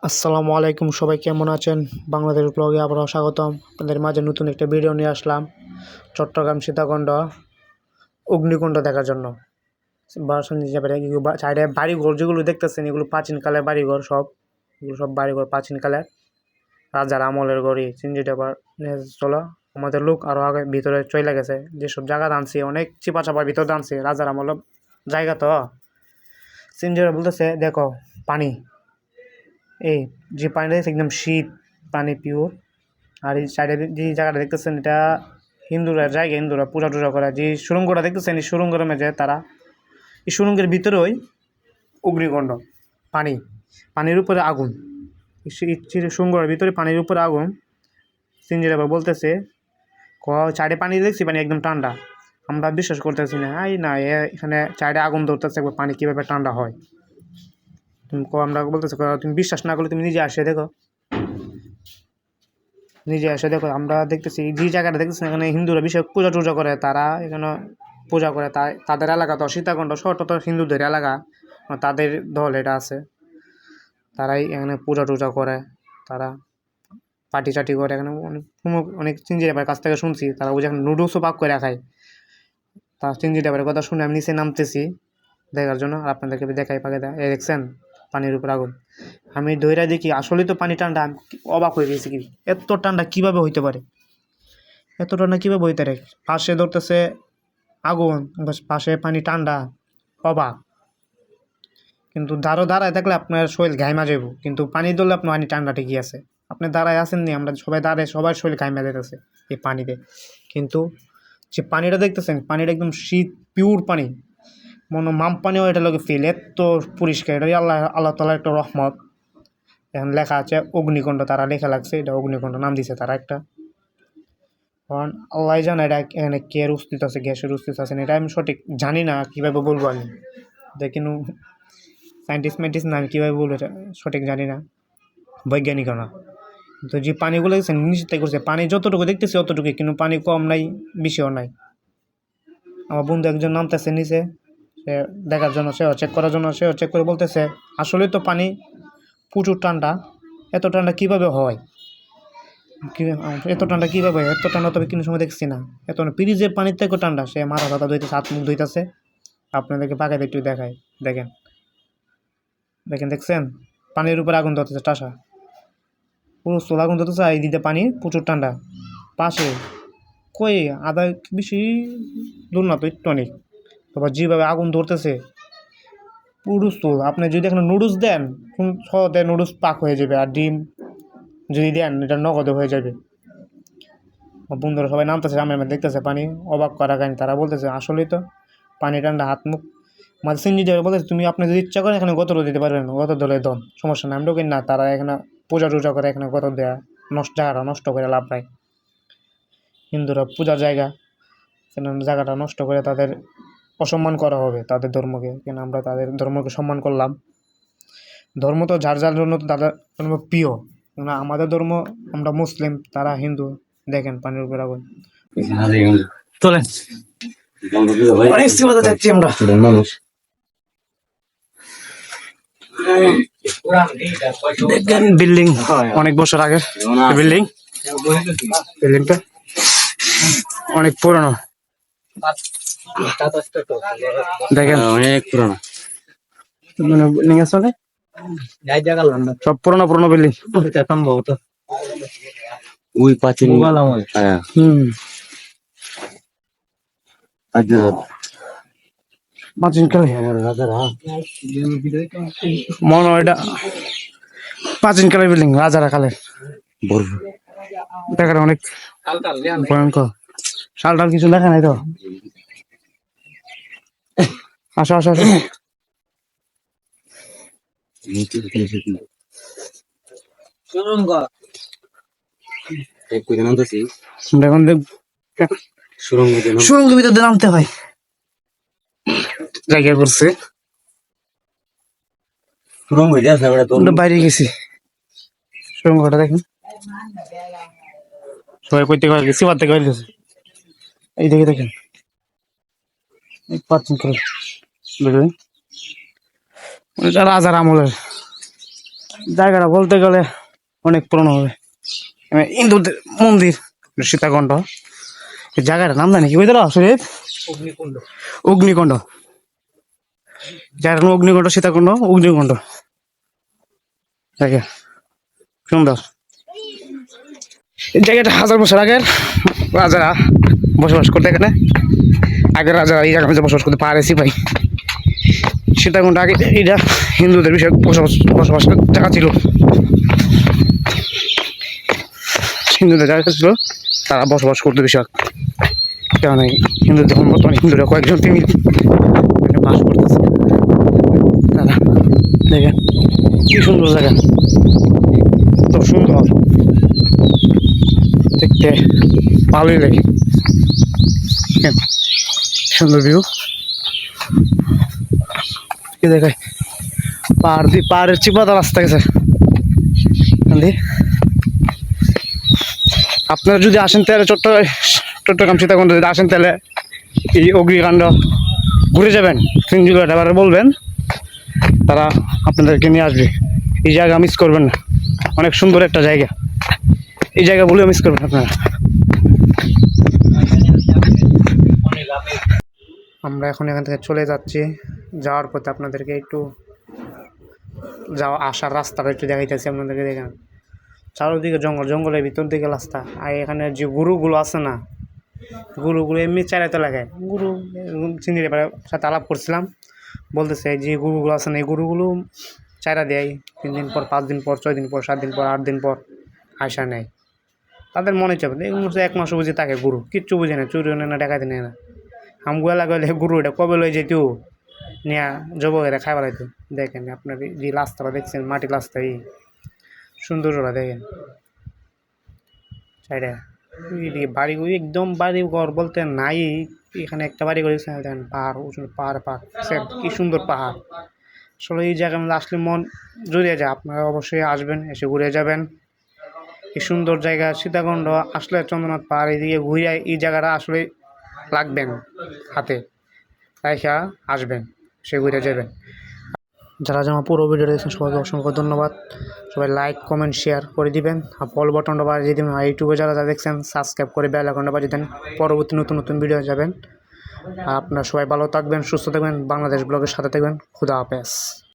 আসসালামু আলাইকুম, সবাই কেমন আছেন? বাংলাদেশ ব্লগে আবারও স্বাগতম। আপনাদের মাঝে নতুন একটা ভিডিও নিয়ে আসলাম চট্টগ্রাম সীতাকুণ্ড অগ্নিকুণ্ড দেখার জন্য। সাইডে বাড়িঘর যেগুলো দেখতেছেন এগুলো প্রাচীনকালের বাড়িঘর, এগুলো সব বাড়িঘর প্রাচীনকালের রাজার আমলের গড়ি। চিঞ্জিটাবার চলো আমাদের লোক আরও আগে ভিতরে চলে গেছে। যেসব জায়গা দানছি অনেক চিপা চাপার ভিতর দানছি, রাজার আমলের জায়গা তো। চিঞ্জিটা বলতেছে দেখো পানি, এই যে পানিটা দেখছে একদম শীত পানি, পিওর। আর এই সাইডে যে জায়গাটা দেখতেছেন এটা হিন্দুরা জায়গা, হিন্দুরা পূজা টুজা করে। যে সুরঙ্গটা দেখতেছেন এই সুরঙ্গের মেঝে তারা, এই সুরঙ্গের ভিতরেই অগ্নিকুণ্ড, পানির উপরে আগুন। সুরঙ্গের ভিতরে পানির উপরে আগুন। সিঞ্জির আবার বলতেছে চাইডে পানি দেখছি, পানি একদম ঠান্ডা। আমরা বিশ্বাস করতেছি না, এখানে চাইডে আগুন ধরতেছে, একবার পানি কীভাবে ঠান্ডা হয়। আমরা বলতেছি তুমি বিশ্বাস না করলে তুমি নিজে আসে দেখো, আমরা দেখতেছি যে জায়গাটা দেখতেছি এখানে হিন্দুরা বিশেষ পূজা টুজা করে। তারা এখানে পূজা করে, তাদের এলাকা তো সীতাকুণ্ড শহরটা তো হিন্দুদের এলাকা, তাদের দল এটা আছে। তারাই এখানে পূজা টুজা করে, তারা পার্টি চাটি করে। এখানে অনেক চিঞ্জিটাবার কাছ থেকে শুনছি তারা বুঝে এখানে নুডলসও পাক করে খায়। তা চিঞ্জিটাবারের কথা শুনে আমি নিচে নামতেছি দেখার জন্য, আর আপনাদেরকে দেখাই পাকে দেখছেন পানির উপর আগুন। আমি ধৈর্য দেখি আসলেই তো পানি ঠান্ডা। আমি অবাক হয়ে গেছি, কি এত ঠান্ডা কীভাবে হইতে পারে, এত ঠান্ডা কীভাবে হইতে পারে। পাশে ধরতেছে আগুন, পাশে পানি ঠান্ডা, অবাক। কিন্তু দাঁড়ায় থাকলে আপনার শরীর ঘাইমা যাইব, কিন্তু পানি ধরলে আপনার পানি ঠান্ডা ঠিকই আছে। আপনি দাঁড়ায় আছেন নি, আমরা সবাই দাঁড়ায়, সবার শরীর ঘাইমা যেতেছে এই পানিতে। কিন্তু যে পানিটা দেখতেছেন পানিটা একদম শীত পিওর পানি, মনে মাম পানিও এটা লোকে ফিল এত পরিষ্কার। এটা আল্লাহ তালার একটা রহমত। এখন লেখা আছে অগ্নিকুণ্ড, তারা লেখা লাগছে এটা অগ্নিকুণ্ড নাম দিছে তারা একটা। কারণ আল্লাহ জানে এটা এখানে কে অস্তিত্ব আছে, গ্যাসের অস্তিত্ব আছে, এটা আমি সঠিক জানি না, কীভাবে বলবো আমি। কিন্তু সায়েন্টিস্ট না, আমি কীভাবে বলবো এটা সঠিক জানি না, বৈজ্ঞানিকও না। তো যে পানিগুলো দেখছেন নিশ্চিত করছে পানি যতটুকু দেখতেছি অতটুকুই, কিন্তু পানি কম নাই বেশিও নাই। আমার বন্ধু একজন নামতেছে নিচে, সে দেখার জন্য, সেও চেক করার জন্য, সেও চেক করে বলতেছে আসলে তো পানি প্রচুর ঠান্ডা। এত ঠান্ডা কীভাবে হয়, এত ঠান্ডা কীভাবে, এত ঠান্ডা তবে কোনো সময় দেখছি না। এত ফ্রিজের পানির থেকেও ঠান্ডা। সে মাথা টাথা ধুইতেছে, হাত মুখ ধুইতেছে। আপনাদেরকে পাকাতে একটু দেখায়, দেখেন দেখছেন পানির উপরে আগুন ধরতেছে টাসা, পুরো চোলা আগুন ধরতেছে। এই দিতে পানি প্রচুর ঠান্ডা। পাশে কই আধা বেশি দূর না তো, একটু অনেক। তারপর যেভাবে আগুন ধরতেছে পুরো স্থল। আপনি যদি এখানে নুডলস দেন সহজে নুডলস পাক হয়ে যাবে, আর ডিম যদি দেন এটা নগদে হয়ে যাবে। বন্ধুরা সবাই নামতেছে, সামনে দেখতেছে পানি, অবাক করা কাহিনি। তারা বলতেছে আসলেই তো পানি ঠান্ডা। হাত মুখ মাঝে সিঞ্জি যাবে বলতেছে তুমি আপনি যদি ইচ্ছা করেন এখানে গতর দিতে পারবেন, গতর ধরে দন, সমস্যা নেই। আমরা কিনা তারা এখানে পূজা টুজা করে, এখানে গতর দেওয়া জায়গাটা নষ্ট করে লাভ নাই। হিন্দুরা পূজার জায়গা, জায়গাটা নষ্ট করে তাদের অসম্মান করা হবে তাদের ধর্মকে। কেন আমরা তাদের ধর্মকে সম্মান করলাম। ধর্ম তো যার যার জন্য তো তাদের ধর্ম প্রিয়। আমাদের ধর্ম, আমরা মুসলিম, তারা হিন্দু। দেখেন পানির উপর আগুন। চলেন অনেক সীমাতে যাচ্ছি আমরা। দেখেন বিল্ডিং, অনেক বছর আগের বিল্ডিংটা অনেক পুরনো। দেখেন অনেক পুরনো বিল্ডিং আছে, সব পুরনো বিল্ডিং সম্ভবত ওই প্রাচীন প্রাচীনকালে মনে হয় এটা প্রাচীনকালের বিল্ডিং, রাজারা কালের। দেখার অনেক ভয়ঙ্কর। শাল টাল কিছু দেখা নাই তো। আসো আসো আসো। সুরঙ্গের ভিতর দিয়ে নামতে হয়, জায়গা করছে বাইরে গেছি। সুরঙ্গটা দেখেন সবাই করতে গেছি, বাদ থেকে গেছে। এই দেখে দেখেন রাজার আমলের জায়গাটা বলতে গেলে অনেক পুরনো হবে, হিন্দুদের মন্দির সীতাকুণ্ড। এই জায়গাটার নাম জানি কি বুঝতে সুরেশ? অগ্নিকুণ্ড। অগ্নিকুণ্ড, জায়গাটার নাম অগ্নিকুণ্ড, সীতাকুণ্ড অগ্নিকুণ্ড। জায়গা সুন্দর। এই জায়গাটা 1000 বছর আগের রাজারা বসবাস করতে, এখানে আগের রাজারা এই জায়গায় বসবাস করতে পারেছি ভাই। সীতাকুণ্ড আগে এটা হিন্দুদের বিষয়ে বসবাস জায়গা ছিল, হিন্দুদের জায়গা ছিল, তারা বসবাস করতে বিষয়। কারণ হিন্দু ধর্ম বর্তমানে হিন্দুরা কয়েকজন ফ্যামিলি বাস করতেছে। তারা দেখেন কি সুন্দর জায়গা, তো সুন্দর দেখতে, ভালোই লাগে। সুন্দর ভিউ কি দেখায়, পাহাড়ের চিপাতা রাস্তা গেছে। আপনারা যদি আসেন তাহলে চট্টগ্রাম সীতাকুণ্ড যদি আসেন তাহলে এই অগ্নিকাণ্ড ঘুরে যাবেন। ফ্রেন্ডগুলো এবার বলবেন, তারা আপনাদেরকে নিয়ে আসবে। এই জায়গা মিস করবেন না, অনেক সুন্দর একটা জায়গা। এই জায়গা বলেও মিস করবেন আপনারা। আমরা এখন এখান থেকে চলে যাচ্ছি, যাওয়ার পথে আপনাদেরকে একটু আসার রাস্তাটা একটু দেখাইতেছি আপনাদেরকে। দেখেন চারোদিকে জঙ্গল, জঙ্গলের ভিতর দিকে রাস্তা। আর এখানে যে গরুগুলো আছে না, গরুগুলো এমনি চালাতে লাগে। গরু চিনি সাথে আলাপ করছিলাম, বলতেছে যে গরুগুলো আছে না, এই গরুগুলো চারা দেয় 3 দিন পর, 5 দিন পর, 6 দিন পর, 7 দিন পর, 8 দিন পর আয়সা নেয়। তাদের মনে চাবে 1 মাস বুঝে থাকে, গরু কিচ্ছু বুঝে না, চুরি নেয় না, ডাকাতি নেয় না। আমগুলা লাগাইলে গরু এটা কবে লয়ে যেত নিয়ে জব করে খাই বেড়াইতো। দেখেন আপনার যে রাস্তাটা দেখছেন, মাটির রাস্তা, এই সৌন্দর্যটা দেখেন। সাইডে বাড়িগুলি একদম বাড়ি ঘর বলতে নাই, এখানে একটা বাড়ি করে দেখেন, পাহাড় উঁচু, পাহাড় কি সুন্দর পাহাড়। আসলে এই জায়গার মধ্যে আসলে মন জড়িয়ে যায়। আপনারা অবশ্যই আসবেন, এসে ঘুরে যাবেন। এই সুন্দর জায়গা সীতাকুণ্ড আসলে চন্দ্রনাথ পাহাড় এদিকে ঘুরে এই জায়গাটা আসলে লাগবেন হাতে, রাইখা আসবেন, সে ঘুরে যাবেন। যারা যেমন পুরো ভিডিওটা দেখছেন সবাইকে অসংখ্য ধন্যবাদ। সবাই লাইক কমেন্ট শেয়ার করে দিবেন, আর ফল বাটনটা বাজিয়ে দিবেন। আর ইউটিউবে যারা দেখছেন সাবস্ক্রাইব করে বেল আইকনটা বাজিয়ে দেন, পরবর্তী নতুন নতুন ভিডিও যাবেন। আর আপনারা সবাই ভালো থাকবেন, সুস্থ থাকবেন, বাংলাদেশ ব্লগের সাথে থাকবেন। খুদা হাফেজ।